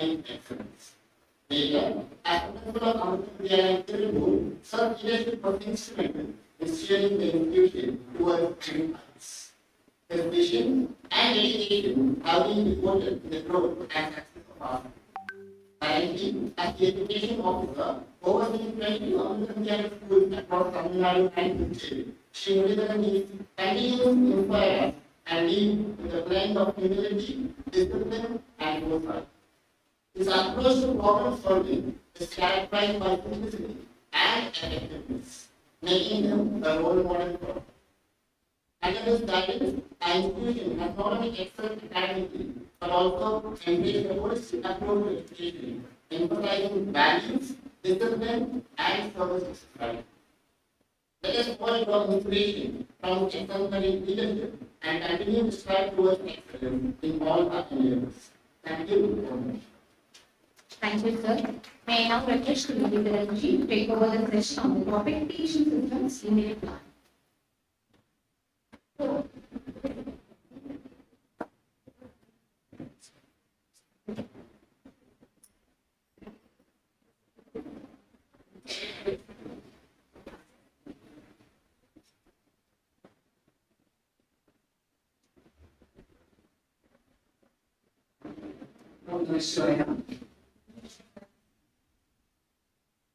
excellence. Later, as a principal of Amrita VIDYALAYAM, served leadership of instrumental in steering the institution towards new heights. His vision and dedication have been reported in the growth and success of our currently, as the education officer, overseeing 20 Amrita schools across Tamilnadu and Puducherry, Muralidharan is continues to inspire us and lead with a blend of humility, discipline, and foresight. His approach to problem solving is characterized by simplicity and effectiveness, making him a role model for us. Under his guidance, our institution has not only excelled academically, but also embraced a holistic approach to education, emphasizing values, discipline, and service to Let us all draw inspiration from his exemplary leadership and continue to strive towards excellence in all our endeavors. Thank you very much. Thank you, sir. May I now request to Muralidharan to take over the session on the topic teaching systems immediate plan.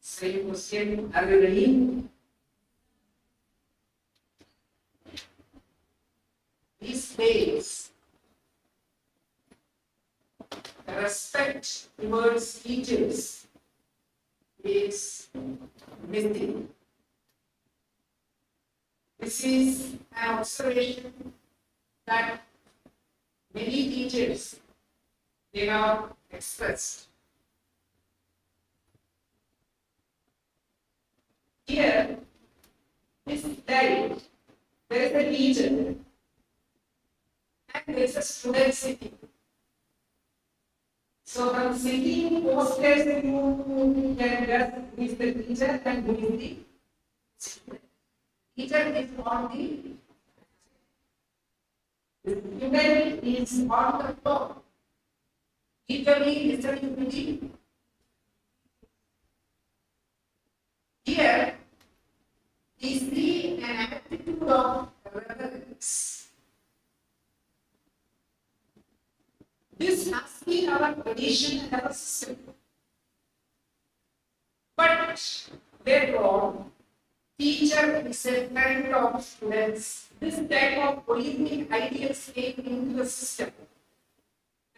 Same question, are you ready? These days, the respect towards teachers is missing. This is an observation that many teachers they have expressed. Here, this slide, there is a teacher and there is a student sitting. So from sitting posters, you can guess who is the teacher and who is the student. Teacher is on the student is on the floor. Eagerly listening to the here we see an attitude of reverence. This has been our tradition and our system. But later on, teacher is a friend of students. This type of polemic ideas came into the system.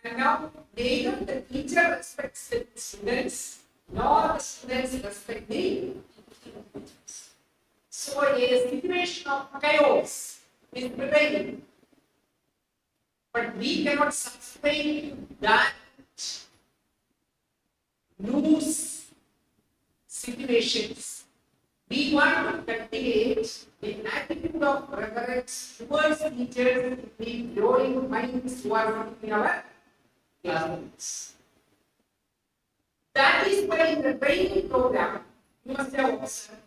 And now neither the teacher respects the students, nor the students respect the teachers. So a situation of chaos is prevailing. But we cannot sustain that loose situations. We want to cultivate an attitude of reverence towards teachers in growing minds who are in our classrooms. That is why in the training program, you must have observed,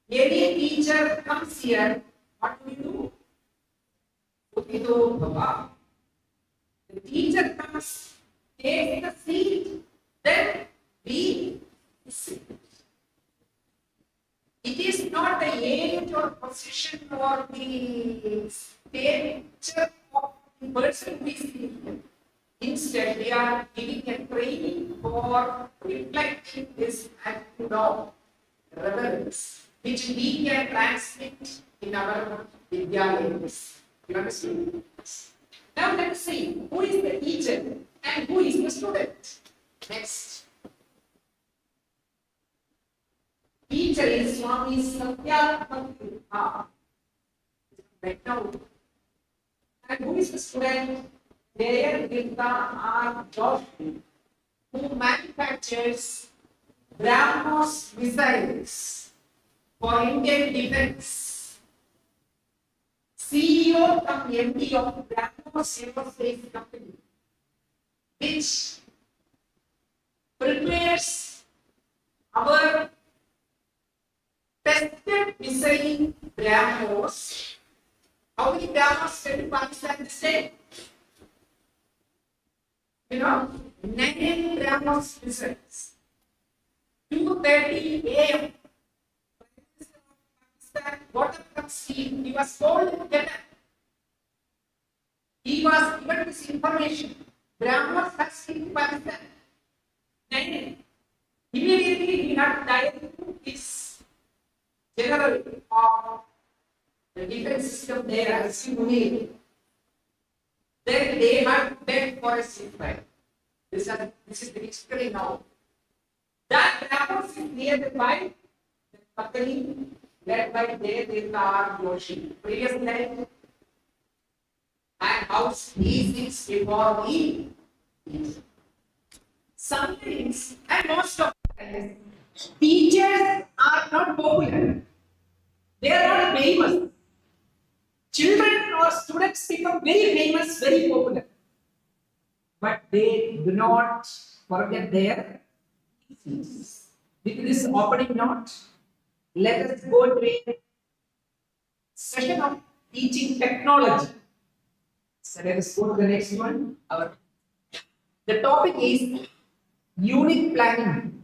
any teacher comes here, what do we do? The teacher comes, takes the seat, then we sit. It is not the age or position or the stature of the person who is sitting. Instead, they are giving a training for reflecting this attitude of reverence, which we can transmit in our Vidyalayams. You understand? Now let us see who is the teacher and who is the student. Next. Teacher is Swami Satya Pantha. Right now. And who is the student? There Gita R. Joshi, who manufactures BrahMos missiles for Indian defense. CEO and MD of BrahMos aerospace company, which prepares our tested missile BrahMos. How many BrahMos can Pakistan say? 9 Brahmas results. 2:30 a.m. Water from steam. He was told to get up. He was given this information. Brahmas has seen Pakistan. Then immediately he had died to his general of the defense system there as Munir. Then they had begged for a ceasefire. This is the history now. That Brahmas is nearby the Pakali led by Dev Yoshi. Previous line. And how he sits before me. Sometimes, and most of the times, teachers are not popular. They are not famous. Children or students become very famous, very popular. But they do not forget their teachings. With this opening note, let us go to a session of teaching technology. So let us go to the next one. The topic is unit planning.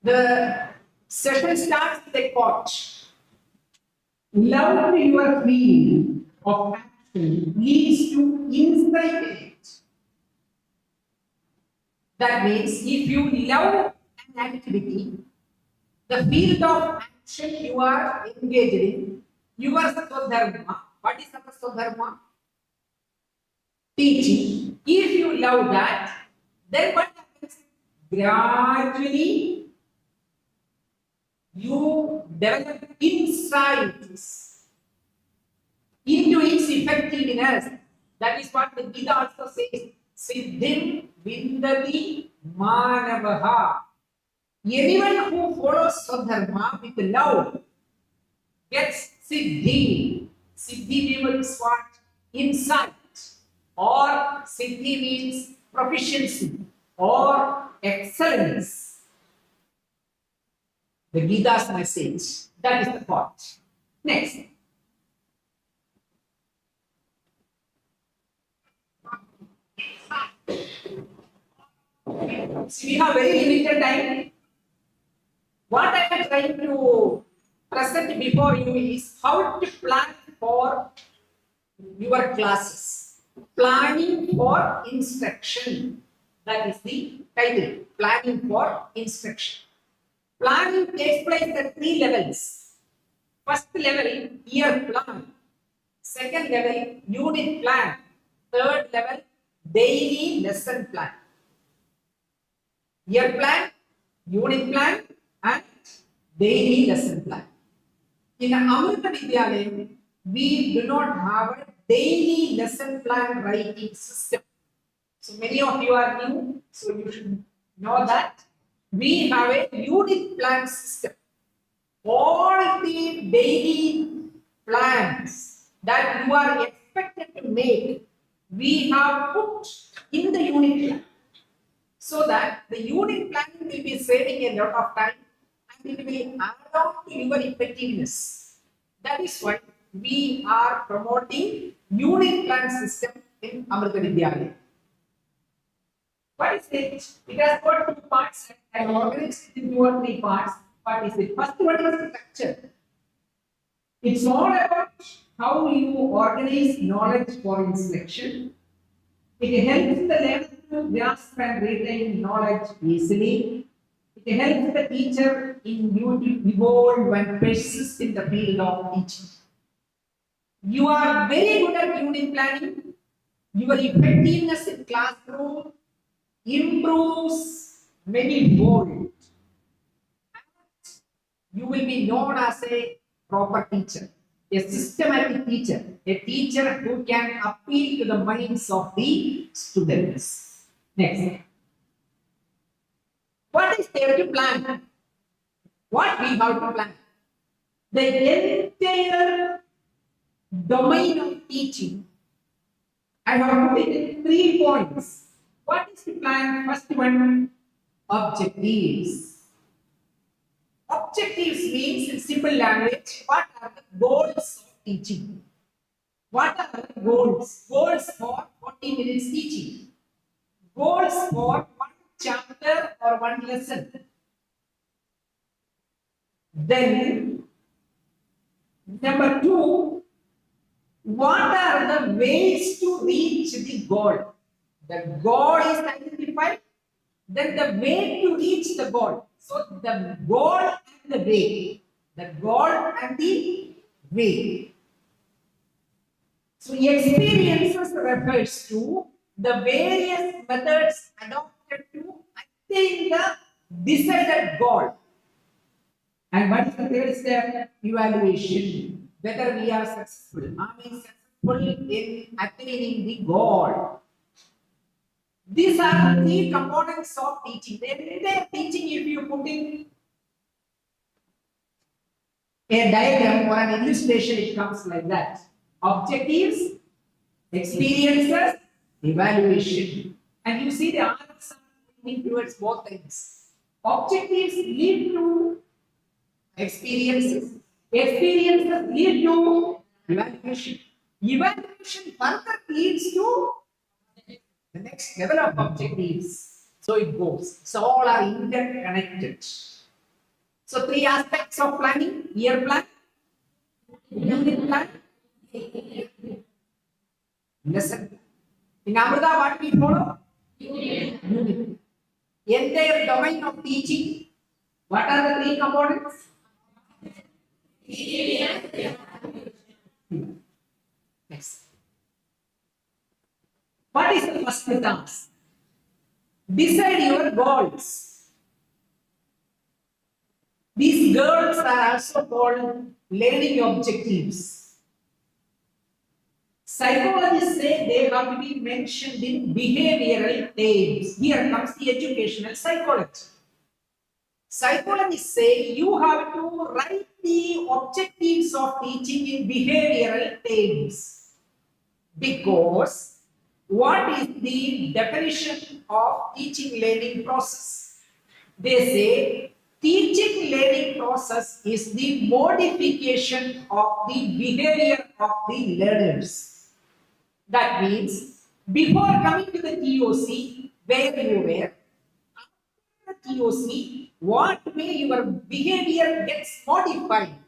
The session starts with a quote. Love your field of action leads to insight. That means if you love an activity, the field of action you are engaged in, your Swadharma. What is our Swadharma? Teaching. If you love that, then what happens? Gradually, you develop insights into its effectiveness. That is what the Gita also says. Siddhim vindati manavaha. Anyone who follows Swadharma with love gets Siddhi. Siddhi means what? Insight. Or Siddhi means proficiency or excellence. The Gita's message. That is the thought. Next. So we have very limited time. What I am trying to present before you is how to plan for your classes. Planning for instruction. That is the title. Planning for instruction. Planning takes place at 3 levels. First level, year plan. Second level, unit plan. Third level, daily lesson plan. Year plan, unit plan, and daily lesson plan. In Amrita VIDYALAYAM, we do not have a daily lesson plan writing system. So many of you are new, so you should know that we have a unit plan system. All the daily plans that you are expected to make, we have put in the unit plan. So that the unit planning will be saving a lot of time and it will add on to your effectiveness. That is why we are promoting unit plan system in Amrita VIDYALAYAM. What is it? It has got 2 parts. I have organized it in 2 or 3 parts. What is it? First one is structure. It's all about how you organize knowledge for instruction. It helps the learner to grasp and retain knowledge easily. It helps the teacher in you to evolve and persist in the field of teaching. You are very good at unit planning. Your effectiveness in classroom improves many-fold. You will be known as a proper teacher, a systematic teacher, a teacher who can appeal to the minds of the students. Next. What is there to plan? What we have to plan? The entire domain of teaching, I have put it in 3 points. What is the plan? First one, objectives. Objectives means in simple language, what are the goals of teaching? What are the goals? Goals for 40 minutes teaching. Goals for one chapter or one lesson. Then, number two, what are the ways to reach the goal? The goal is identified, then the way to reach the goal. So, the goal and the way. The goal and the way. So, experiences refers to the various methods adopted to attain the decided goal. And what is the third step? Evaluation. Whether we are successful. Are we successful in attaining the goal? These are the three components of teaching. The entire teaching, if you put in a diagram or an illustration, it comes like that. Objectives, experiences, evaluation. And you see the arcs are pointing towards both ends. Objectives lead to experiences. Experiences lead to evaluation. Evaluation further leads to the next level of objectives. So it goes. So all are interconnected. So three aspects of planning: year plan, unit plan, lesson plan. In Amrita, what we follow? Unit. Entire domain of teaching. What are the three components? Next. What is the first task? Decide your goals. These goals are also called learning objectives. Psychologists say they have to be mentioned in behavioral terms. Here comes the educational psychology. Psychologists say you have to write the objectives of teaching in behavioral terms. Because what is the definition of teaching learning process? They say teaching learning process is the modification of the behavior of the learners. That means before coming to the TOC, where you were, after the TOC, what way your behavior gets modified.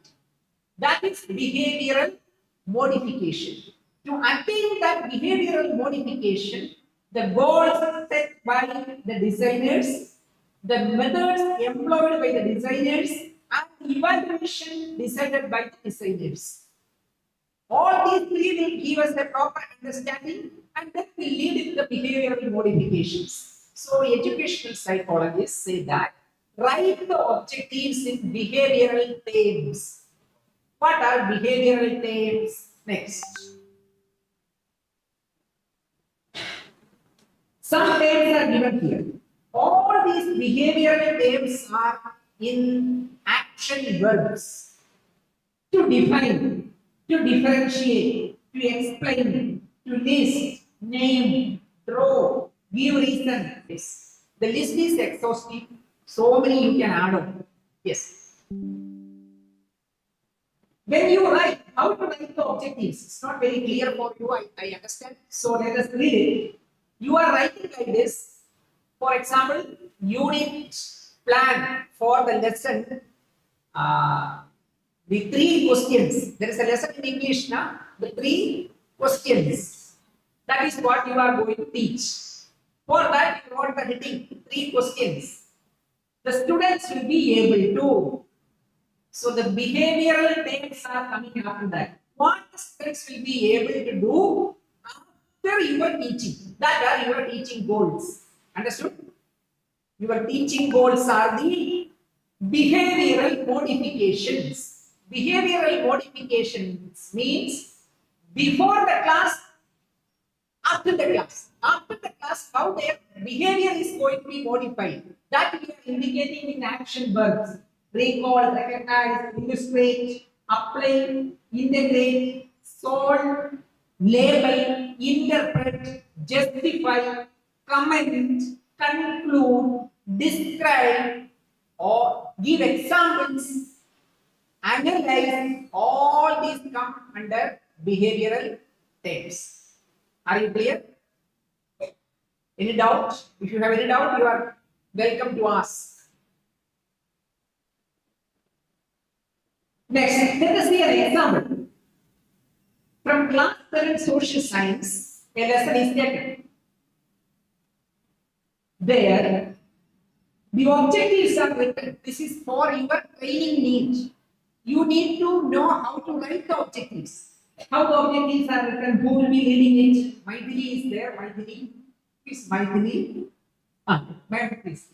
That is behavioral modification. To attain that behavioral modification, the goals set by the designers, the methods employed by the designers, and evaluation decided by the designers. All these three will give us a proper understanding and then will lead to the behavioral modifications. So, educational psychologists say that write the objectives in behavioral terms. What are behavioral terms? Next. Some terms are given here. All these behavioral terms are in action verbs. To define, to differentiate, to explain, to list, name, draw, give reason. Yes. The list is exhaustive. So many you can add on. Yes. When you write, how to write the objectives? It's not very clear for you, I understand. So let us read it. You are writing like this. For example, unit plan for the lesson. The three questions. There is a lesson in English now. The three questions. That is what you are going to teach. For that, you want the heading, three questions. The students will be able to. So the behavioral things are coming after that. What the students will be able to do after your teaching. That are your teaching goals. Understood? Your teaching goals are the behavioral modifications. Behavioral modifications means before the class, after the class. After the class, how their behavior is going to be modified. That we are indicating in action verbs. Recall, recognize, illustrate, apply, integrate, solve, label, interpret, justify, comment, conclude, describe, or give examples, analyze. All these come under behavioral terms. Are you clear? Any doubt? If you have any doubt, you are welcome to ask. Next, let us see an example. From class 7 social science, a lesson is taken. There, the objectives are written. This is for your training need. You need to know how to write the objectives. How the objectives are written, who will be leading it? Maithili is there. Maithili. Please, Maithili. Ma'am, please.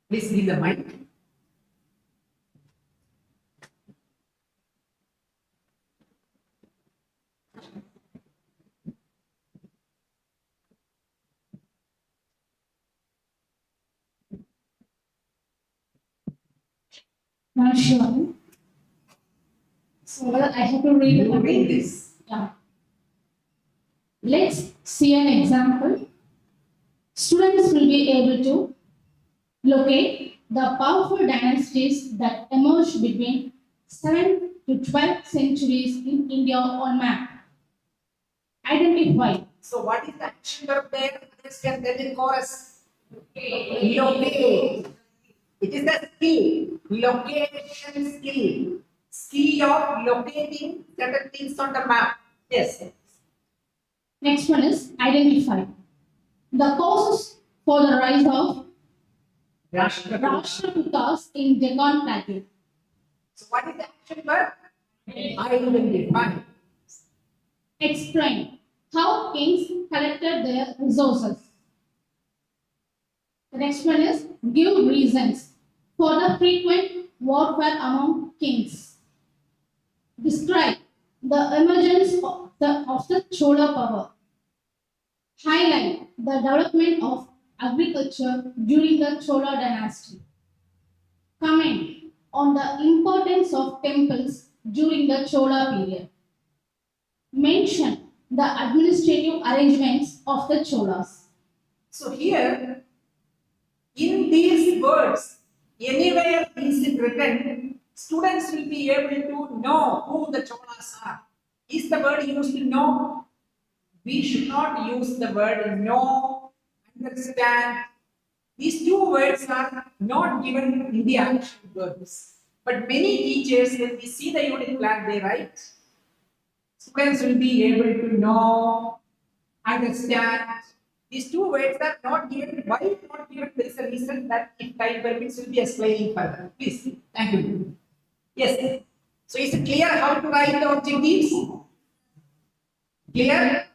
Please give the mic. Not sure. So I have to read You it. read this. Yeah. Let's see an example. Students will be able to locate the powerful dynasties that emerged between 7th to 12th centuries in India on map. Identify. So, what is the action verb there? Others can tell in chorus. Locate. It is the skill, location skill. Skill of locating certain things on the map. Yes. Next one is identify. The causes for the rise of Rashtrakutas in Deccan Plateau. So, what is the action verb? Identify. Explain how kings collected their resources. The next one is give reasons for the frequent warfare among kings. Describe the emergence of the Chola power. Highlight the development of agriculture during the Chola dynasty. Comment on the importance of temples during the Chola period. Mention the administrative arrangements of the Cholas. So, here, in these words, anywhere is it written, students will be able to know who the Cholas are. Is the word used to know? We should not use the word know, understand. These two words are not given in the action verbs. But many teachers, when we see the unit plan, they write. Students will be able to know, understand. These two words are not given. Why not given? There is a reason that if time permits, will be explaining further. Please, thank you. Yes. So, is it clear how to write the objectives? Clear?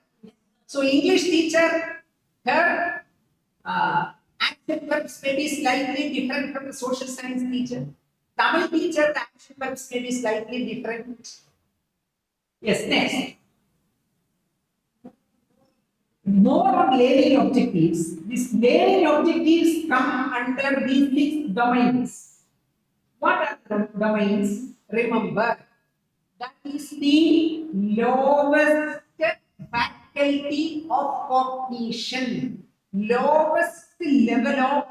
So, English teacher, her action verbs may be slightly different from the social science teacher. Tamil teacher, the action verbs may be slightly different. Yes, next. More on learning objectives. These learning objectives come under these 6 domains. What are the domains? Remember, that is the lowest faculty of cognition. Lowest level of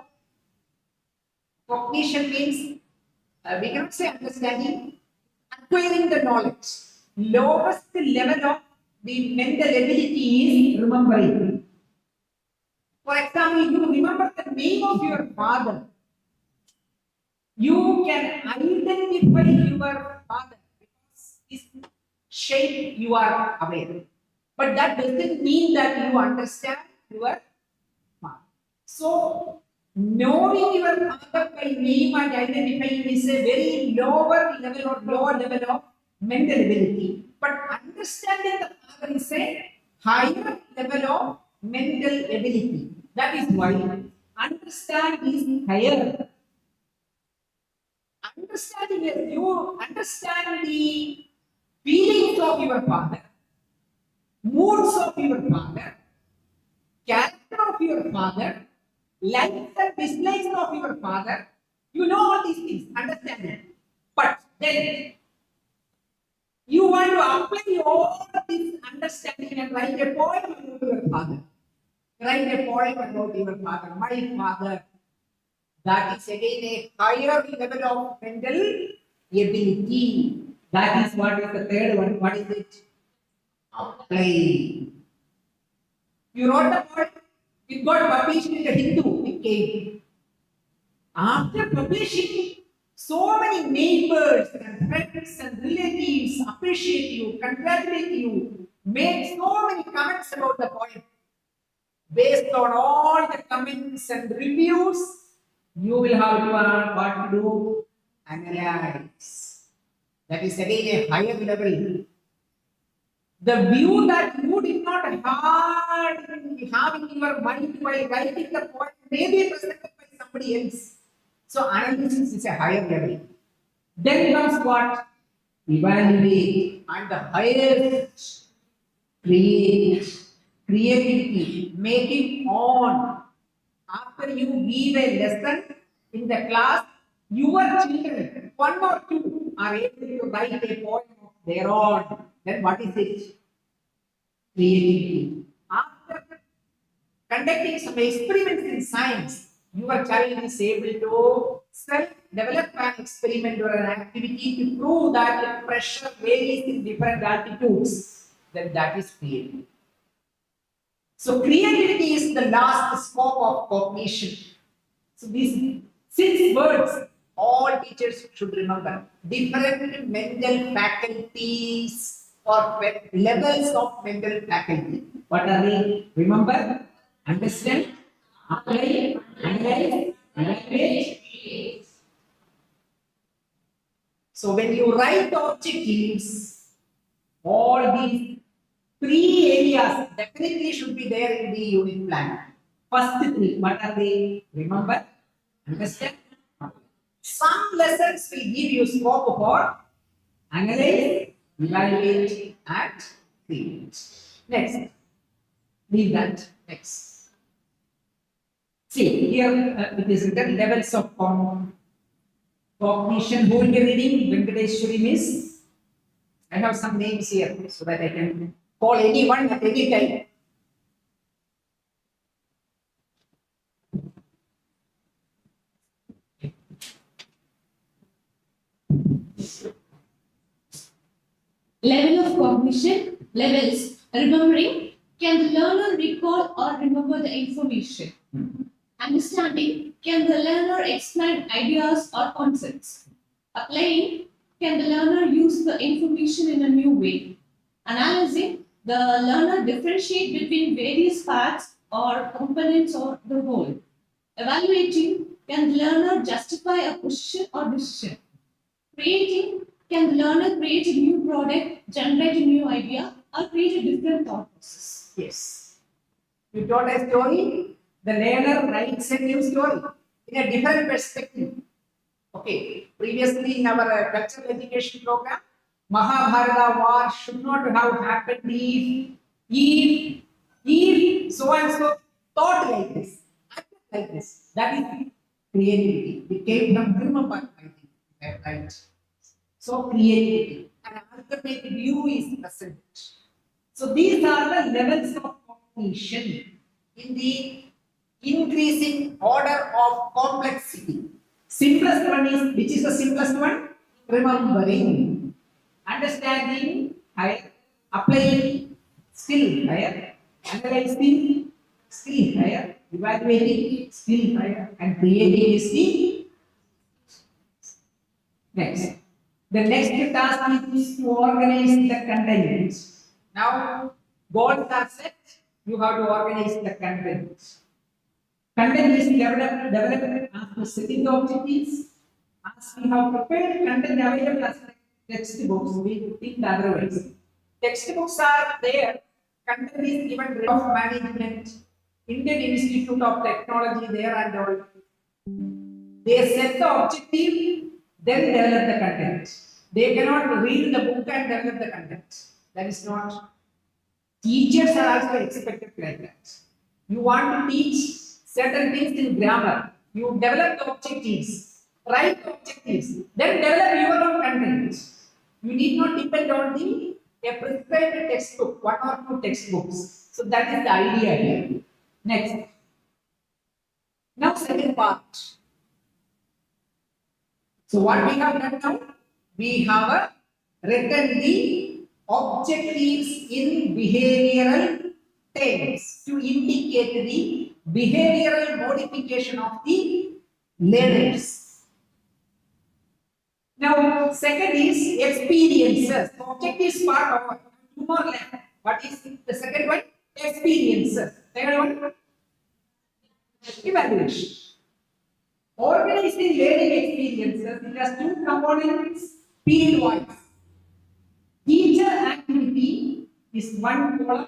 cognition means we cannot say understanding, acquiring the knowledge. Lowest level of the mental ability is remembering. For example, you remember the name of your father. You can identify your father because his shape you are aware. But that doesn't mean that you understand your father. So, knowing your father by name and identifying is a very lower level or lower level of mental ability. But understanding the father is a higher level of mental ability. That is why understand is higher. Understanding is you understand the feelings of your father, moods of your father, character of your father, likes and dislikes of your father. You know all these things, understand it. But then you want to apply all this understanding and write a poem about your father. Write a poem about your father. My father. That is again a higher level of mental ability. That is what is the third one. What is it? Apply. You wrote the poem, it got published in the Hindu, it came. After publishing, so many neighbors and friends and relatives appreciate you, congratulate you, make so many comments about the poem. Based on all the comments and reviews, you will have to learn what to do, analyze. That is again a higher level. The view that you did not have in your mind while writing the poem may be presented by somebody else. So analysis is a higher level. Then comes what? Evaluate. And the highest, create. Creativity. Making on. After you give a lesson in the class, your children, one or two, are able to write a poem of their own. Then what is it? Creativity. After conducting some experiments in science, your child is able to self-develop an experiment or an activity to prove that the pressure varies in different altitudes. Then that is creativity. So creativity is the last scope of cognition. So these 6 words all teachers should remember. Different mental faculties or levels of mental faculty. What are they? Remember, understand, apply, analyze, evaluate. So when you write objectives, all these 3 areas definitely should be there in the unit plan. First 3, what are they? Remember, understand. Some lessons will give you scope for analyze, evaluate, and create. Next, leave that. Next. See, here it is written levels of cognition. Who will be reading? Venkateshwari Miss. I have some names here so that I can call anyone at any time. Level of cognition, levels, remembering, can the learner recall or remember the information? Understanding, can the learner explain ideas or concepts? Applying, can the learner use the information in a new way? Analyzing, the learner differentiate between various parts or components of the whole. Evaluating, can the learner justify a position or decision? Creating, can the learner create a new product, generate a new idea, or create a different thought process? Yes. You told a story, the learner writes a new story in a different perspective. Okay. Previously in our cultural education program, Mahabharata war should not have happened if so and so thought like this, acted like this. That is creativity. It came from Dharma, I think. Right. So creativity. An alternate view is present. So these are the levels of cognition in the increasing order of complexity. Simplest one is, which is the simplest one? Remembering. Understanding, higher. Applying, still higher. Analyzing, still higher. Evaluating, still higher. And creating is the next. The next task is to organize the content. Now, goals are set, you have to organize the content. Content is developed after setting the objectives. As we have prepared content available as textbooks, we think otherwise. Textbooks are there, content is given of management, Indian Institute of Technology there and all. They set the objective, then develop the content. They cannot read the book and develop the content. That is not. Teachers are also expected like that. You want to teach certain things in grammar. You develop the objectives, write the objectives, then develop your own content. You need not depend on a prescribed textbook, 1 or 2 textbooks. So that is the idea here. Next. Now second part. So what we have done now? We have written the objectives in behavioral terms to indicate the behavioral modification of the learners. Now, second is experiences. Objectives part of two more left. What is the second one? Experiences. Third one? Evaluation. Organizing learning experiences, it has two components period wise. Teacher activity is one column,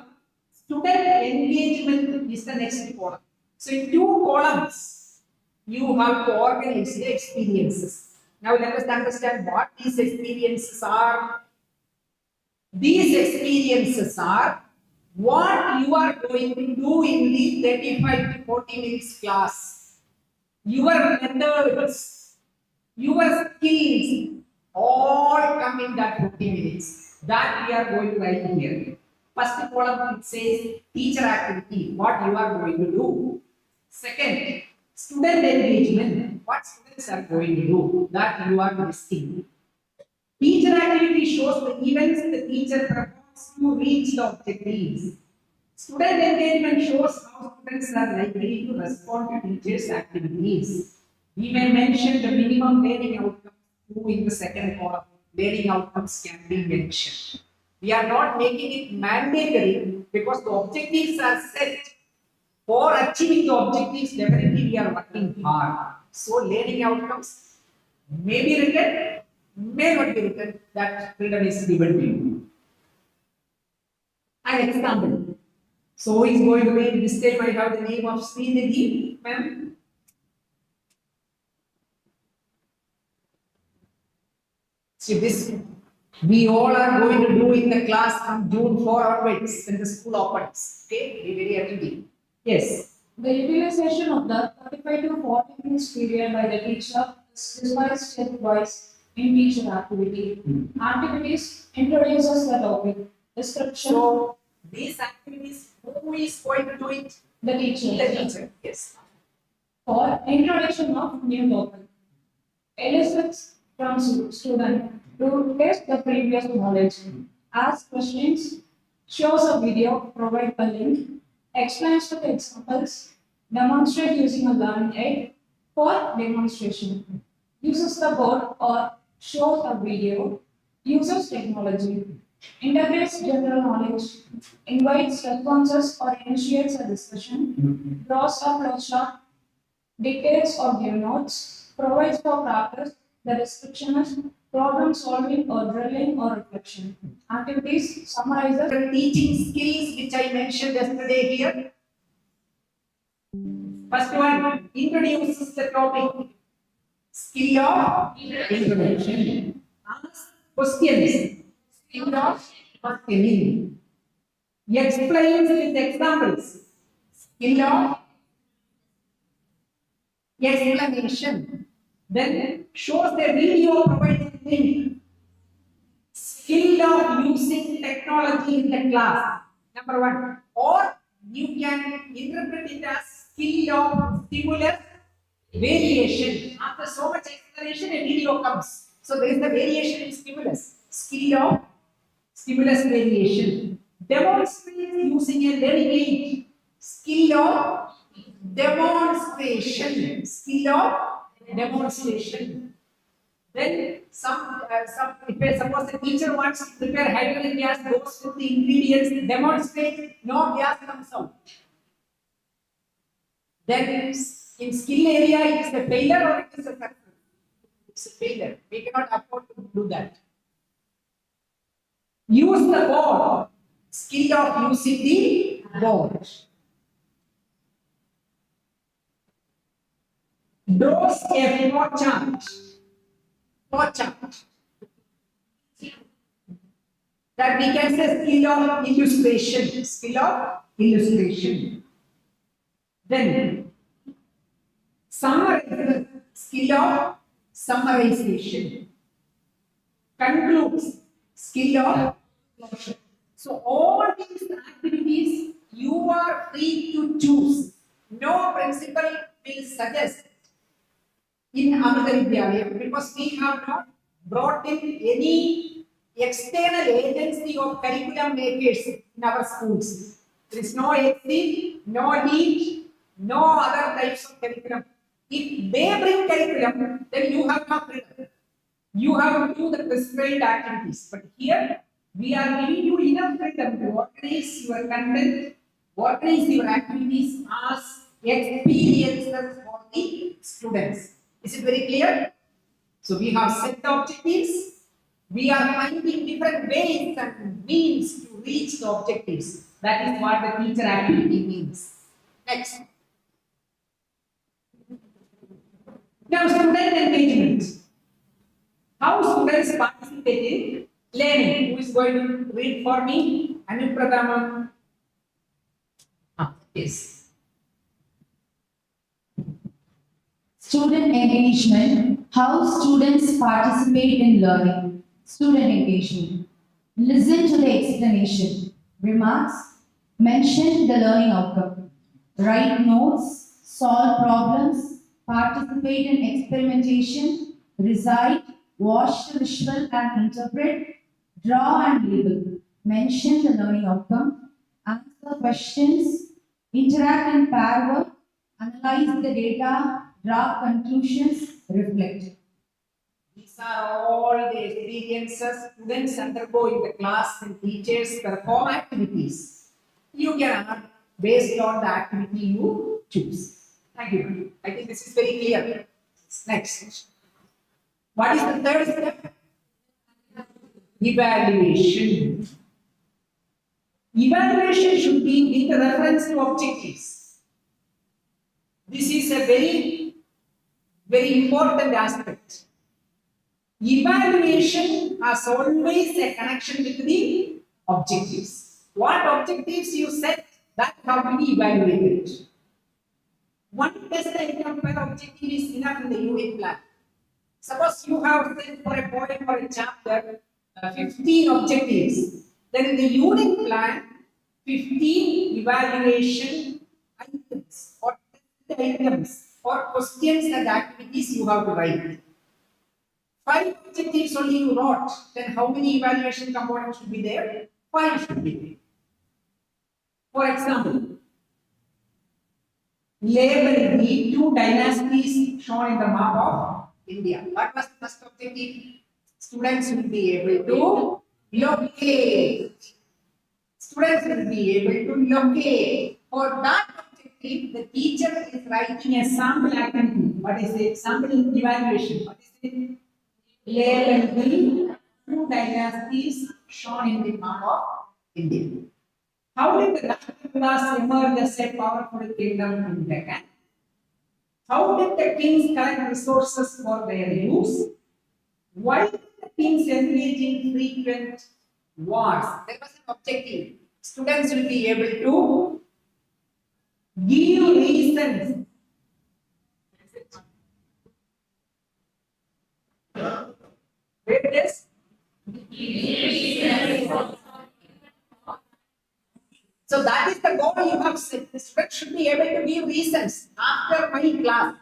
student engagement is the next column. So in two columns, you have to organize the experiences. Now let us understand what these experiences are. These experiences are what you are going to do in the 35 to 40 minutes class. Your methods, your skills, all come in that 40 minutes. That we are going to write here. First column it says teacher activity, what you are going to do. Second, student engagement, what students are going to do, that you are listing. Teacher activity shows the events the teacher performs to reach the objectives. Student engagement shows how students are likely to respond to teachers' activities. We may mention the minimum learning outcomes too in the second column. Learning outcomes can be mentioned. We are not making it mandatory because the objectives are set. For achieving the objectives, definitely we are working hard. So learning outcomes may be written, may not be written. That freedom is given to you. An example. So who is going to be this time? I have the name of Srinidhi, ma'am. See this, we all are going to do in the class from June 4 onwards when the school opens. Okay, be very attentive. Yes. The utilization of the 35 to 40 minutes period by the teacher is devised stepwise in teacher activity. Activities introduces the topic, description, So these activities, who is going to do it? the teacher. The teacher. Yes. For introduction of new topic. Elicits from student to test the previous knowledge. Ask questions, shows a video, provide a link, explains with examples, demonstrate using a learning aid for demonstration. Uses the board or shows a video, uses technology, integrates general knowledge, invites responses or initiates a discussion, draws a flowchart, dictates or give notes, provides for practice, the description is problem solving or drilling or reflection. Activities summarizes The teaching skills which I mentioned yesterday here. First one introduces the topic. Skill of introduction. Ask questions. Skill of questioning. Explains with examples. Skill of explanation. Then shows the video providing link. Skill of using technology in the class. Number one. Or you can interpret it as skill of stimulus variation. After so much explanation, a video comes. So there is the variation in stimulus. Skill of stimulus variation. Demonstrate using a learning aid. Skill of demonstration. Skill of demonstration. Then if suppose the teacher wants to prepare hydrogen gas, goes with the ingredients, demonstrate, no gas comes out. Then in skill area, it is a failure or it is a success? It's a failure. We cannot afford to do that. Use the board. Skill of using the board. Draws a flow chart. Flow chart. That we can say skill of illustration. Skill of illustration. Then summarize. Skill of summarization. Concludes. Skill of closure. So all these activities you are free to choose. No principal will suggest in Amrita Vidyalayam because we have not brought in any external agency of curriculum makers in our schools. There is no AC, no heat, no other types of curriculum. If they bring curriculum, then you have no freedom. You have to do the prescribed activities. But here, we are giving you enough freedom to organize your content, organize your activities as experiences for the students. Is it very clear? So we have set the objectives. We are finding different ways and means to reach the objectives. That is what the teacher activity means. Next. Now, student engagement. How students participate in learning? Who is going to read for me? Amrita. Yes. Student engagement. How students participate in learning. Student engagement. Listen to the explanation. Remarks. Mention the learning outcome. Write notes. Solve problems. Participate in experimentation. Recite. Watch the visual and interpret. Draw and label. Mention the learning outcome. Answer questions. Interact in pair work. Analyze the data. Draw conclusions. Reflect. These are all the experiences students undergo in the class and teachers perform activities. You can earn based on the activity you choose. Thank you. I think this is very clear. Next. What is the third step? Evaluation. Evaluation should be with reference to objectives. This is a very important aspect. Evaluation has always a connection with the objectives. What objectives you set, that have to be evaluated. One test item per objective is enough in the unit plan. Suppose you have set for a poem or a chapter 15 objectives. Then in the unit plan, 15 evaluation items or test items or questions and activities you have to write. 5 objectives only you wrote, then how many evaluation components should be there? 5 should be there. For example, label the 2 dynasties shown in the map of India. What was the first objective? Students will be able to locate. Students will be able to locate. For that objective, the teacher is writing a sample activity. What is it? Sample evaluation. What is it? Label the 2 dynasties shown in the map of India. How did the Rajputas emerge as a powerful kingdom in Deccan? How did the kings collect resources for their use? Why did the kings engage in frequent wars? There was an objective. Students will be able to give reasons. Where it is? So that is the goal you have set. The student should be able to give reasons after my class.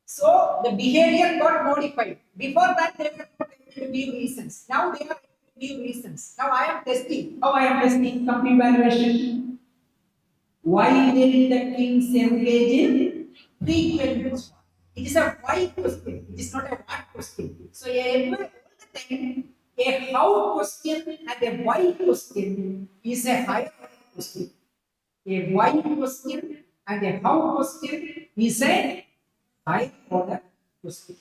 So the behavior got modified. Before that, they were not able to give reasons. Now they are able to give reasons. Now I am testing. How I am testing? Complete evaluation. Why did the kings engage in frequent wars? It is a why question. It is not a what question. So all the time, a how question and a why question is a higher question. A why question and a how question is a high order question.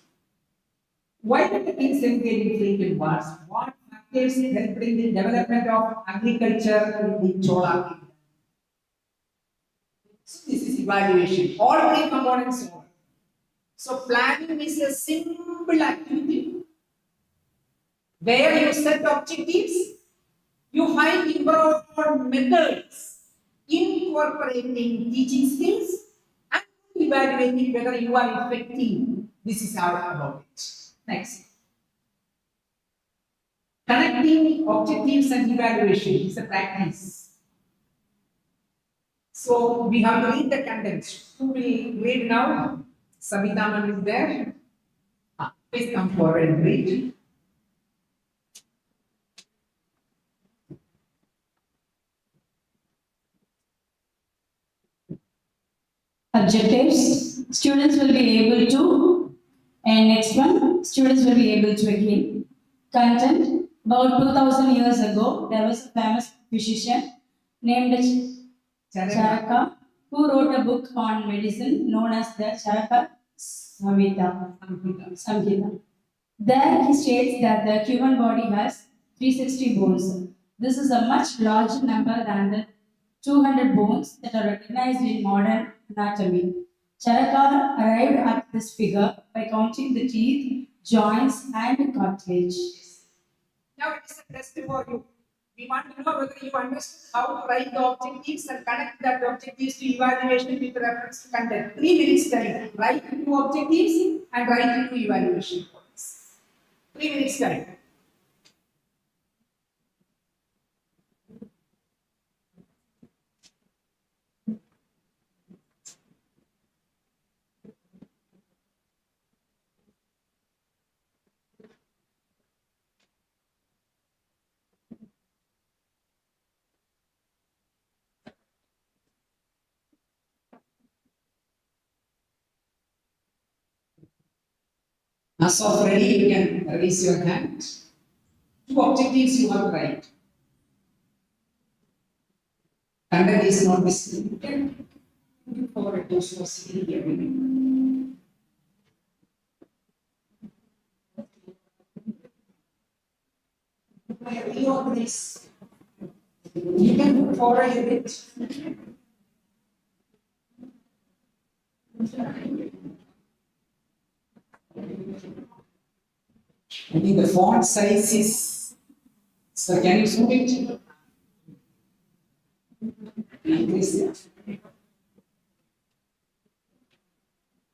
Why did the kings engage in frequent wars? What factors helped in the development of agriculture in the Chola kingdom? So this is evaluation. All 3 components are. So planning is a simple activity where you set objectives, you find improved methods, incorporating teaching skills, and evaluating whether you are effective. This is all about it. Next. Connecting objectives and evaluation is a practice. So we have to read the content. Who will read now? Savita is there. Please come forward and read. Objectives, students will be able to, and next one, students will be able to again. Content, about 2000 years ago, there was a famous physician named Charaka who wrote a book on medicine known as the Charaka Samhita. There he states that the human body has 360 bones. This is a much larger number than the 200 bones that are recognized in modern anatomy. Charaka arrived at this figure by counting the teeth, joints, and cartilage. Now it is a test for you. We want to know whether you understand how to write the objectives and connect that objectives to evaluation with reference to content. 3 minutes time. Write two objectives and write two evaluation points. 3 minutes time. As of ready, you can raise your hand. Two objectives you have to write. Content is not visible. You can look forward to those here. Reorganize. You can look forward a bit. I think the font size is. So can you zoom it? Increase it.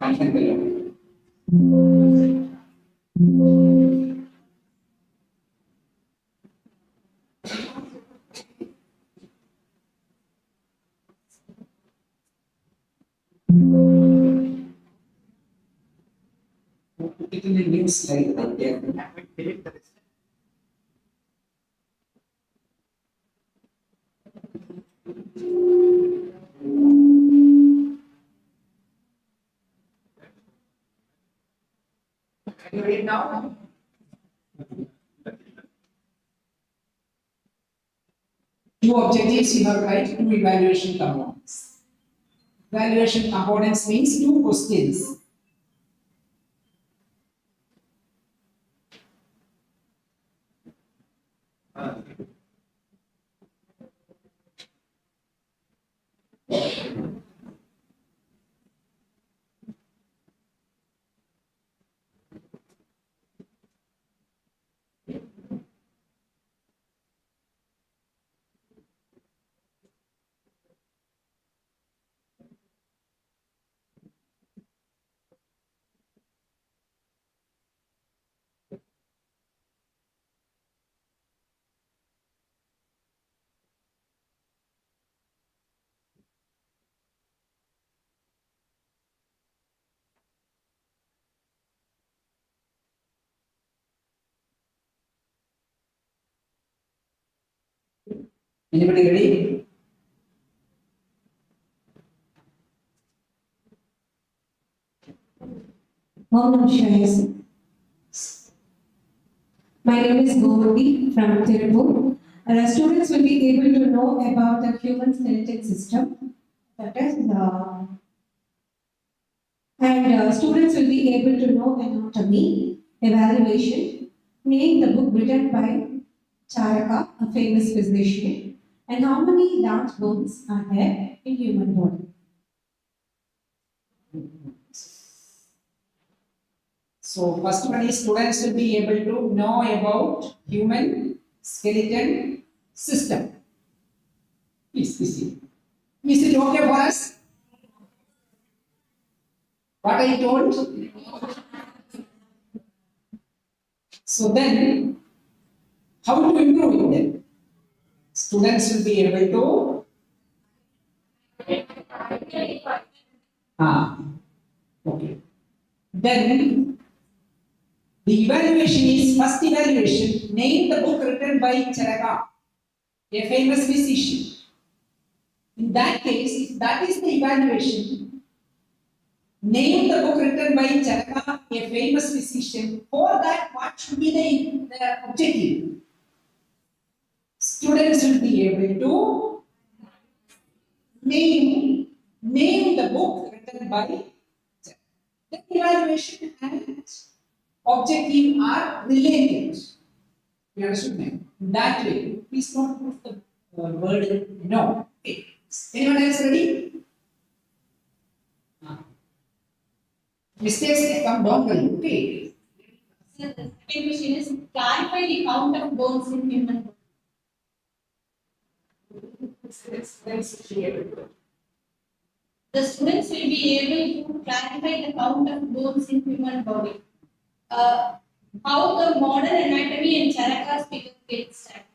Content below. Put it in a new slide right there. Can you read now? Two objectives you have to write, two evaluation components. Evaluation components means two questions. Anybody ready? Om Namah Shivaya. My name is Govati from Tirupur. And our students will be able to know about the human skeletal system. That is, students will be able to know anatomy, evaluation, name the book written by Charaka, a famous physician, and how many large bones are there in human body. So first one is students will be able to know about human skeleton system. Please, is it okay for us? What I told? So then, how to improve it then? Students will be able to okay. Then the evaluation is first evaluation. Name the book written by Charaka, a famous physician. In that case, if that is the evaluation, Name the book written by Charaka, a famous physician. For that, what should be the objective? Students will be able to name the book written by Charaka. The evaluation and objective are related. You understood me? That way, please don't put the word no. Okay. Anyone else ready? Mistakes may come, don't worry. Okay. So the second question is clarify the count of bones in human body. Let's clear. The students will be able to clarify the count of bones in human body. How the modern anatomy and Charaka's figure gets started.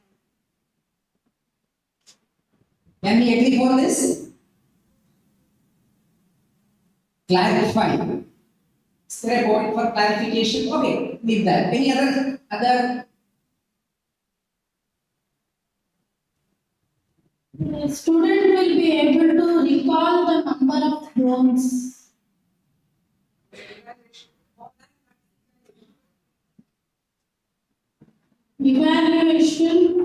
Can we agree for this? Clarify. Is there a point for clarification? Okay, leave that. Any other The student will be able to recall the number of bones. Evaluation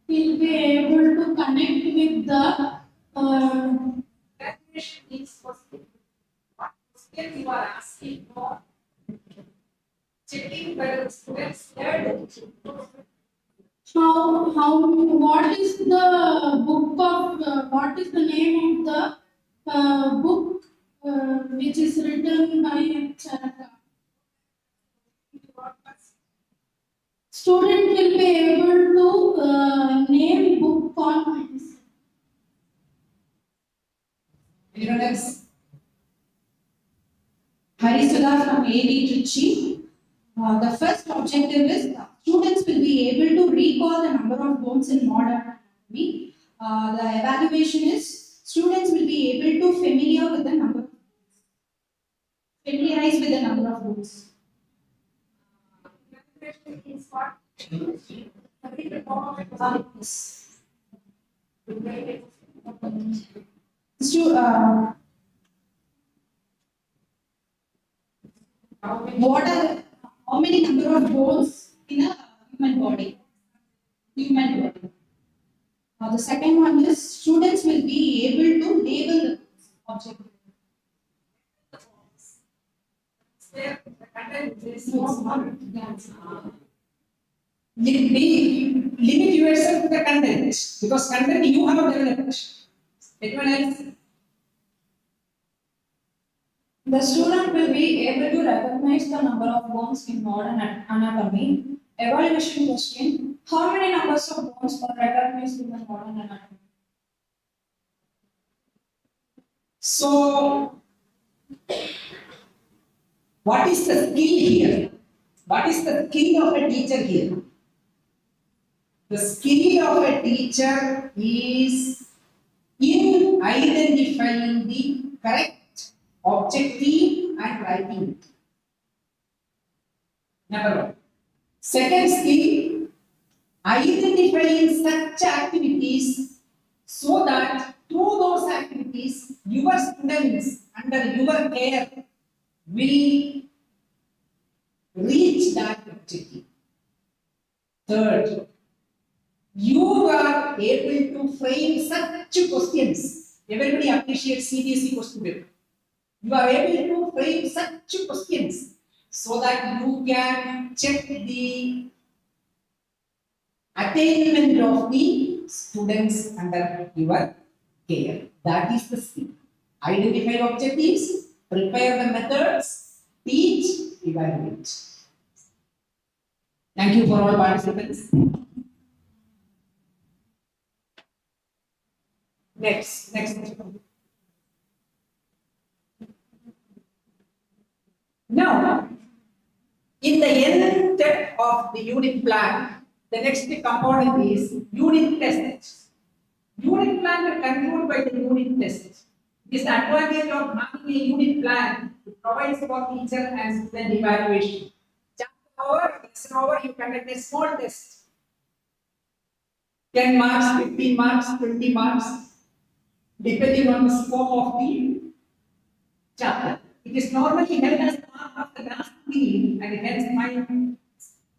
will be able to connect with the evaluation is possible. What question you are asking for? Checking whether the students learned. what is the book of what is the name of the book which is written by Charaka? Student will be able to name book on medicine. Anyone else? Harisudha from AD Trichy. The first objective is students will be able to recall the number of bones in modern anatomy. The evaluation is students will be able to familiarize with the number of bones. Is what? How many number of bones in a human body? The second one is students will be able to label the object. Limit yourself to the content because content you have developed. Anyone else? The student will be able to recognize the number of bones in modern anatomy. Evaluation question: how many numbers of bones are recognized in the modern anatomy? So, what is the skill here? What is the skill of a teacher here? The skill of a teacher is in identifying the correct objective and writing it. Number one. Second skill, identifying such activities so that through those activities, your students under your care will reach that objective. Third, you are able to frame such questions. Everybody appreciates CBSE question paper. You are able to frame such questions so that you can check the attainment of the students under your care. That is the skill. Identify objectives, prepare the methods, teach, evaluate. Thank you for all participants. Next. Now, in the end of the unit plan, the next component is unit tests. Unit plan are controlled by the unit test. This advantage of having a unit plan provides for teacher and student evaluation. Chapter over, lesson over, you conduct a small test. 10 marks, 15 marks, 20 marks, depending on the scope of the chapter. It is normally held as part of the last period and hence might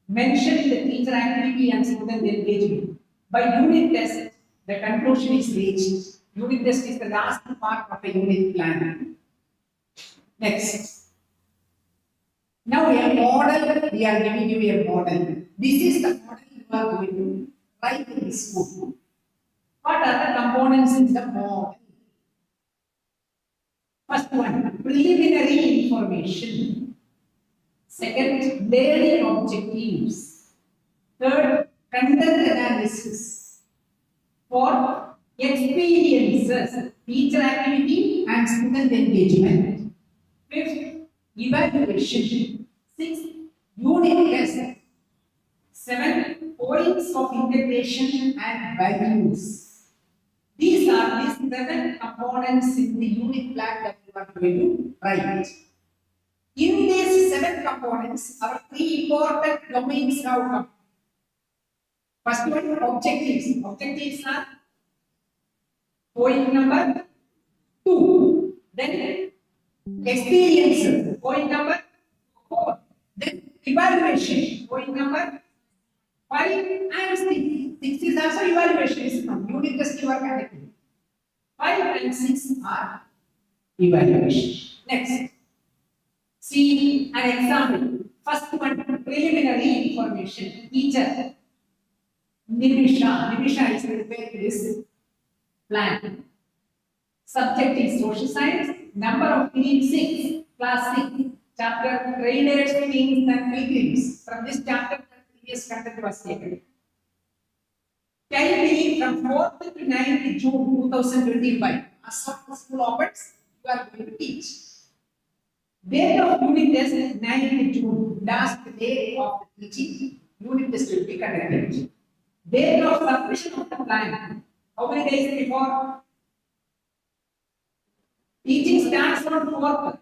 mention in the teacher activity and student engagement. By unit test, the conclusion is reached. Unit test is the last part of a unit plan. Next. Now a model, we are giving you a model. This is the model you are going to write in this book. What are the components in the model? First one, preliminary information. Second, learning objectives. Third, content analysis. Fourth, experiences, teacher activity and student engagement. Fifth, evaluation. Sixth, unit test. Seven, points of integration and values. These are the 7 components in the unit plan that you are going to write. In these 7 components, our 3 important domains have come. First one, objectives. Objectives are point number 2. Then experiences, point number 4. Then evaluation, point number 5 and 6. 6 is also evaluation, is not unit test you are conducting. 5 and 6 are evaluation. Next, see an example. First one, preliminary information. Teacher, Nimisha is prepared this plan. Subject is social science. Number of periods 6, class 6. Chapter traders, kings and pilgrims. From this chapter, the previous content was taken. Time period from 4th to 9th June 2025. As of the school opens, you are going to teach. Date of unit test 9th June, last day of the teaching. Unit test will be conducted. Date of submission of the plan. How many days before? Teaching starts on 4th.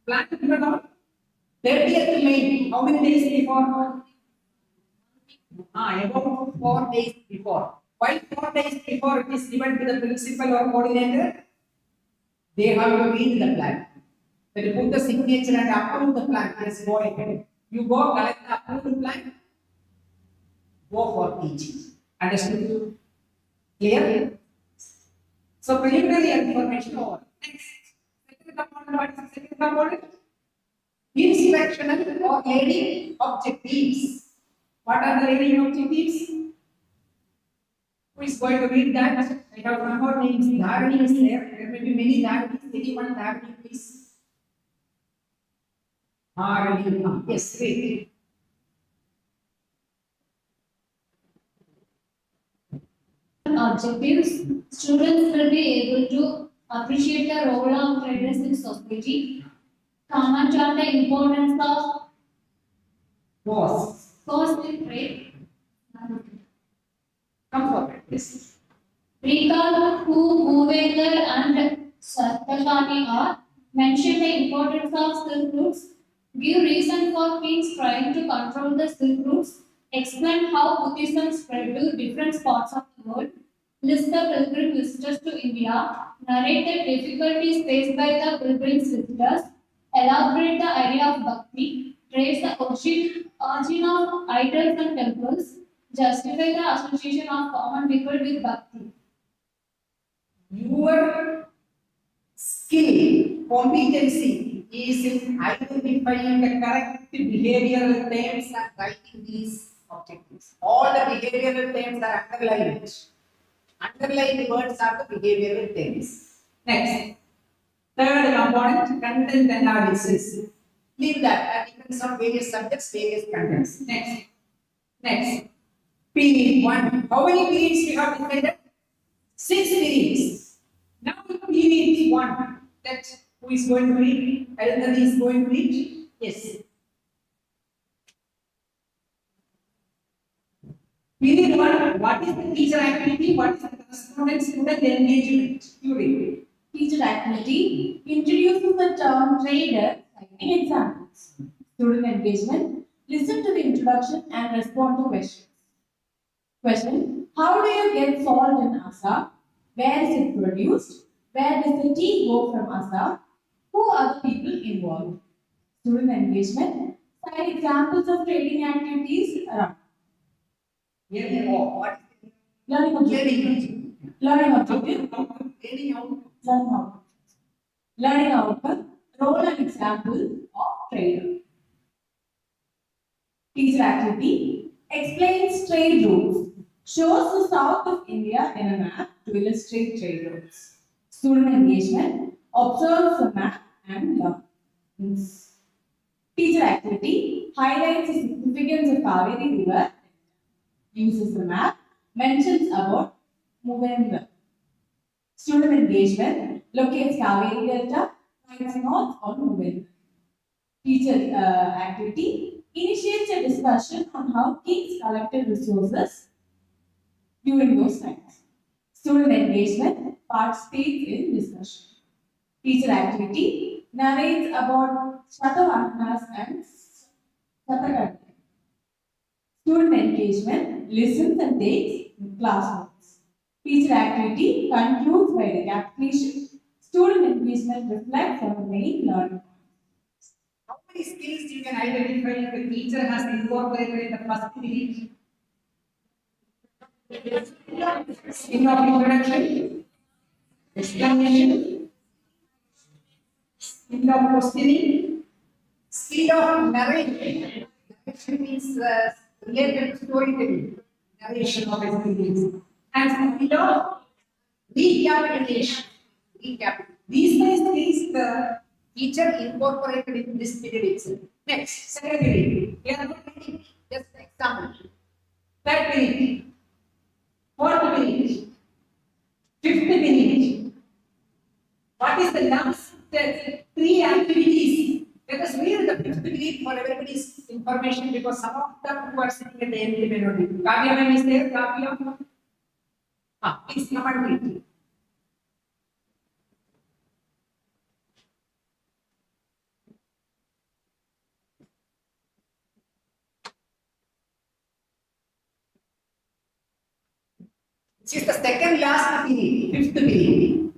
Plan given on 30th May. How many days before? About 4 days before. Why 4 days before it is given to the principal or coordinator? They have to read the plan. They put the signature and approve the plan. Yes, go ahead. You go collect the approved plan. Go for teaching. Understood? Clear? So preliminary information over. Next. Second component. What is the second component? Instructional or learning objectives. What are the learning objectives? Who is going to read that? I have one more names. Dharani is there. There may be many Dharanis. Anyone Dharani, please? Dharani. Yes, great. Objectives, students will be able to appreciate the role of traders in society, comment on the importance of cost in trade, Come forward, yes. recall who Bhuvenkar and Satyashani are, mention the importance of silk routes, give reason for kings trying to control the silk routes, explain how Buddhism spread to different parts of the world, list the pilgrim visitors to India, narrate the difficulties faced by the pilgrim visitors, elaborate the idea of bhakti, trace the origin of idols and temples, justify the association of common people with bhakti. Your skill, competency is in identifying the correct behavioral terms and writing these objectives. All the behavioral terms are underlined. Underlined words are the behavioral terms. Next. Third component, content analysis. Leave that depends on various subjects, various contents. Next. Period 1. How many periods we have decided? 6 periods. Now period 1. That who is going to read? Arundhati is going to read? Yes. Period 1. What is the teacher activity? What is the correspondence student engagement? You read. Teacher activity introduces the term trader, citing examples. Student engagement, listen to the introduction and respond to questions. Question, how do you get salt in Assam? Where is it produced? Where does the tea go from Assam? Who Who are the people involved? Student engagement. Cite examples of training activities around. Learning what? Learning objective. Learning objective. Learning how? Learning outcome. Learning outcome. Role and example of trainer. Teacher activity. Explains trade routes. Shows the south of India in a map to illustrate trade routes. Student engagement. Observes the map and learns. Teacher activity. Highlights the significance of Kaveri River. Uses the map. Mentions about moving. Student engagement. Locates Kaveri Delta. Writes notes on moving. Teacher activity initiates a discussion on how kings collected resources during those times. Student engagement participates in discussion. Teacher activity narrates about Shatavahanas and Satakarni. Student engagement listens and takes class notes. Teacher activity concludes by recapitulation. Student engagement reflects on the main learning. How many skills you can identify if the teacher has incorporated in the first unit? Skill of introduction, explanation, skill of questioning, skill of narration. Narration means related to storytelling, narration of experience, and skill of recapitulation. These three skills the teacher incorporated in this period itself. Next, second period. Here are the just example. Third period, fourth period, fifth period. What is the last three activities? Let us read the fifth period for everybody's information because some of them who are sitting at the end may not be. Kavya ma'am is there. Kavya. Please come and read. This is the second last period, fifth period.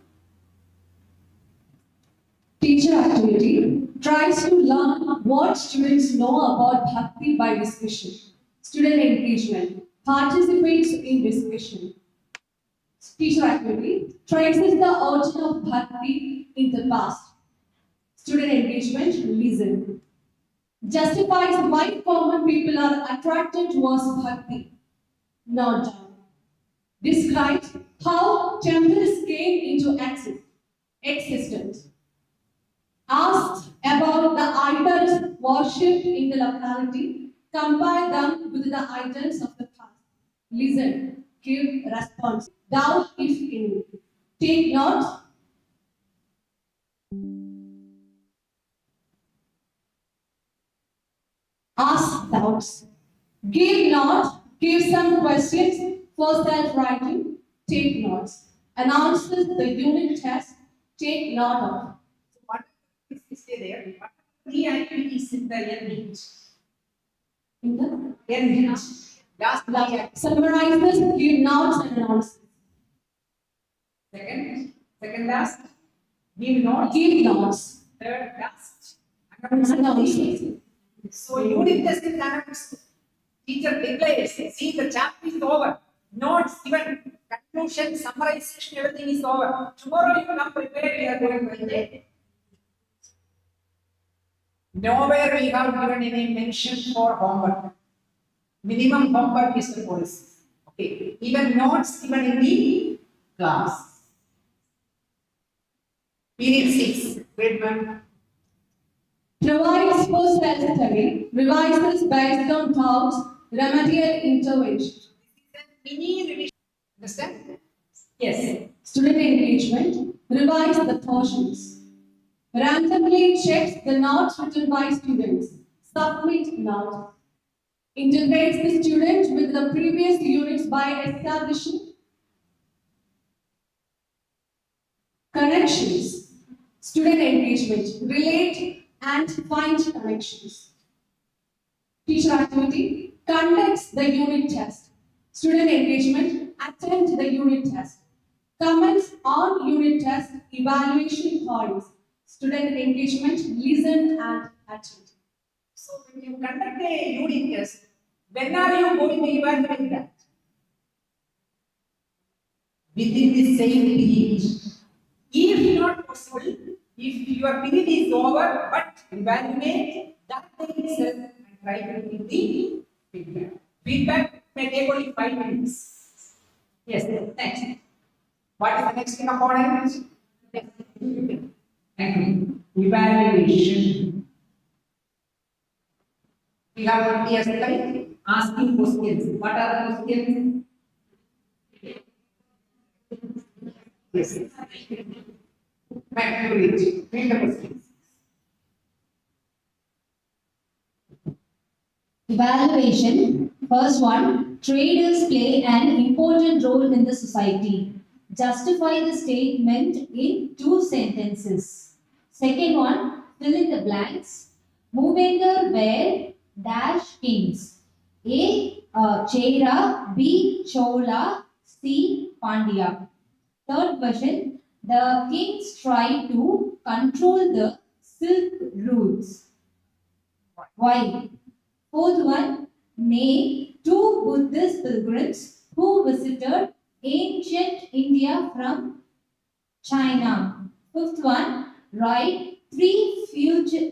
Teacher activity tries to learn what students know about Bhakti by discussion. Student engagement participates in discussion. Teacher activity traces the origin of Bhakti in the past. Student engagement listen. Justifies why common people are attracted towards Bhakti. Not done. Describes how temples came into existence. Asked about the idols worshipped in the locality, compare them with the idols of the past. Listen, give response. Doubt if any. Take note. Ask doubts. Give note. Give some questions for self-writing. Take notes. Announces the unit test. Take note of. What is there? What are three activities in the end? In the End. Last three activities. summarizes, give notes and announces. Second last. Give notes. Give notes. Third last. Announces. So unit test is announced. Teacher declares, see the chapter is over. Notes given, conclusion, summarization, everything is over. Tomorrow you come prepared, we are going to day. Nowhere we have given any mention for homework. Minimum homework is the policy. Okay. Even notes given in the class. Period 6, grade 1. Provides for self-study, revises based on doubts, remedial intervention. Mini revision. Understand? Yes. Student engagement, revise the portions. Randomly checks the notes written by students. Submit notes. Integrates the student with the previous units by establishing connections. Student engagement, relate and find connections. Teacher activity, conducts the unit test. Student engagement, attend the unit test. Comments on unit test, evaluation points. Student engagement, listen and attend. So when you conduct a unit test, when are you going to evaluate that? Within the same period. If not possible, if your period is over, but evaluate that day itself and try to give the feedback. Feedback may take only 5 minutes. Yes, next. What is the next component? Thank you. Evaluation. We have one yesterday asking questions. What are the questions? Yes. Back to read. Read the questions. Evaluation. First one, traders play an important role in the society. Justify the statement in 2 sentences. Second one, fill in the blanks. Movender were dash kings. A. Chera, B. Chola, C. Pandya. Third question, the kings tried to control the silk routes. Why? Fourth one, name 2 Buddhist pilgrims who visited ancient India from China. Fifth one, write 3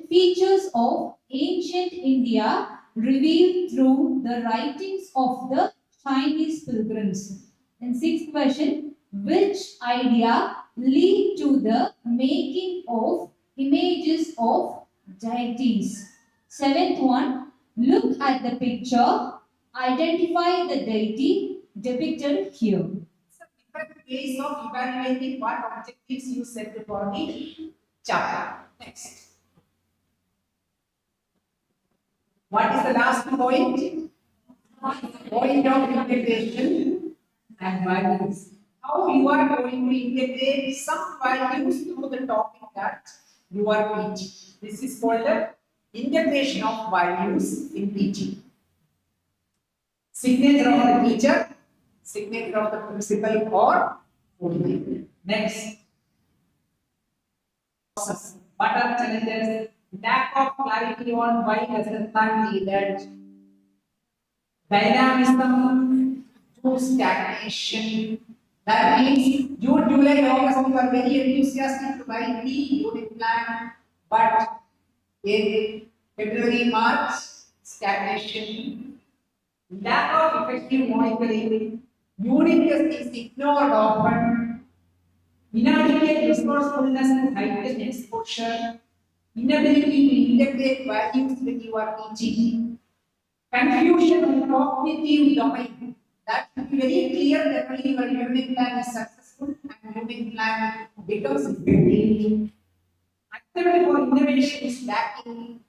features of ancient India revealed through the writings of the Chinese pilgrims. And sixth question, which idea lead to the making of images of deities? Seventh one, look at the picture, identify the deity depicted here. So different ways of evaluating what objectives you set for the chapter. Next. What is the last point? Point of integration and values. How you are going to integrate some values through the topic that you are teaching. This is called the integration of values in teaching. Signature of the teacher, signature of the principal or coordinator. Next. What are challenges? Lack of clarity on why lessons are needed. Dynamism to stagnation. That means June, July, August, you are very enthusiastic to write the unit plan, but in February, March, stagnation. Lack of effective monitoring. Unit test is ignored often. Inadequate resourcefulness to heightened exposure. Inability to integrate values when you are teaching. Confusion in cognitive domain. That should be very clear that only your unit plan is successful and unit plan becomes effective. Activity for innovation is lacking.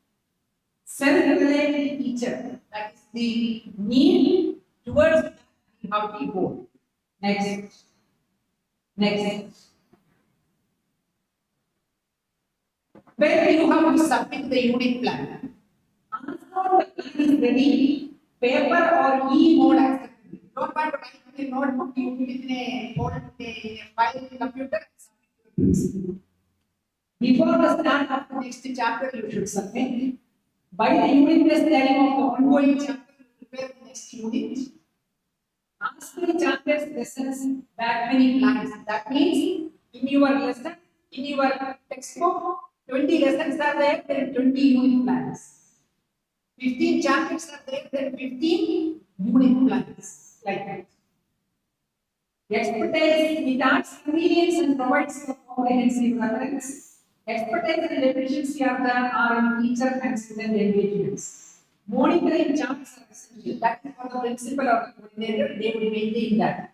Self-reliant teacher, that is the need towards how we go. Next. Next. When you have to submit the unit plan, ask for the plan is ready, paper or e-mode acceptable. Don't want to write in a notebook, you put it in a folder, in a file in the computer and submit. Before the start of the next chapter, you should submit. By the unit test time of the ongoing chapter, you prepare the next unit. Ask the chapter's lessons that many plans. That means in your lesson, in your textbook, 20 lessons are there, then 20 unit plans. 15 chapters are there, then 15 unit plans. Like that. Expertise, it adds convenience and provides a comprehensive reference. Expertise and efficiency are in teacher and student engagements. Monitoring charts are essential. That is for the principal or the coordinator, they will maintain that.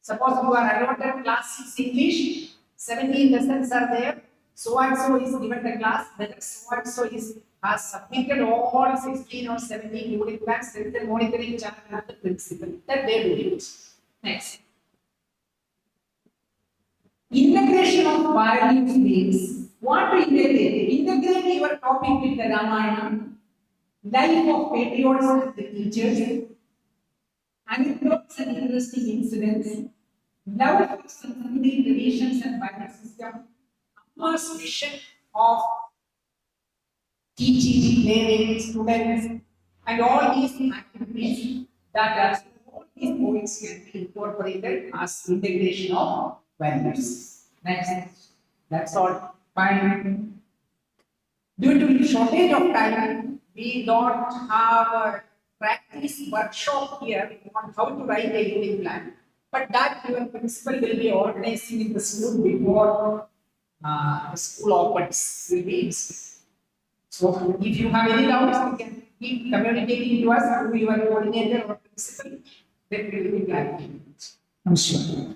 Suppose you are allotted class 6 English, 17 lessons are there, so and so is given the class, then so and so has submitted all 16 or 17 unit plans, there is a monitoring chart of the principal. That they do it. Next. Integration of values means what to integrate? Integrate your topic with the Ramayana, life of patriots and the teachers, anecdotes and interesting incidents, love for Sanskrit traditions and value system, Amma's vision of teaching, learning, students, and all these activities that are all these points can be incorporated as integration of values. Next, that's all. Fine. Due to shortage of time, we don't have a practice workshop here on how to write a unit plan. But that your principal will be organizing in the school before the school opens. Will be. So if you have any doubts, you can keep communicating to us through your coordinator or principal. Then we will be glad to. I'm sure.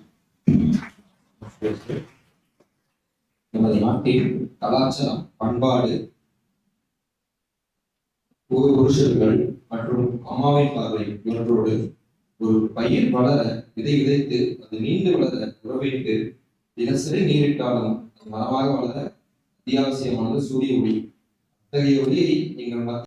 நமது நாட்டில் கலாச்சாரம், பண்பாடு, புருஷர்கள் மற்றும் அம்மாவின் பார்வை இவற்றோடு ஒரு பயிர் வளர விதை விதைத்து அது நீண்டு வளர உறவிட்டு தினசரி நீரிட்டாலும் மரமாக வளர அத்தியாவசியமானது சூரிய ஒளி. அத்தகைய ஒளியை நீங்கள்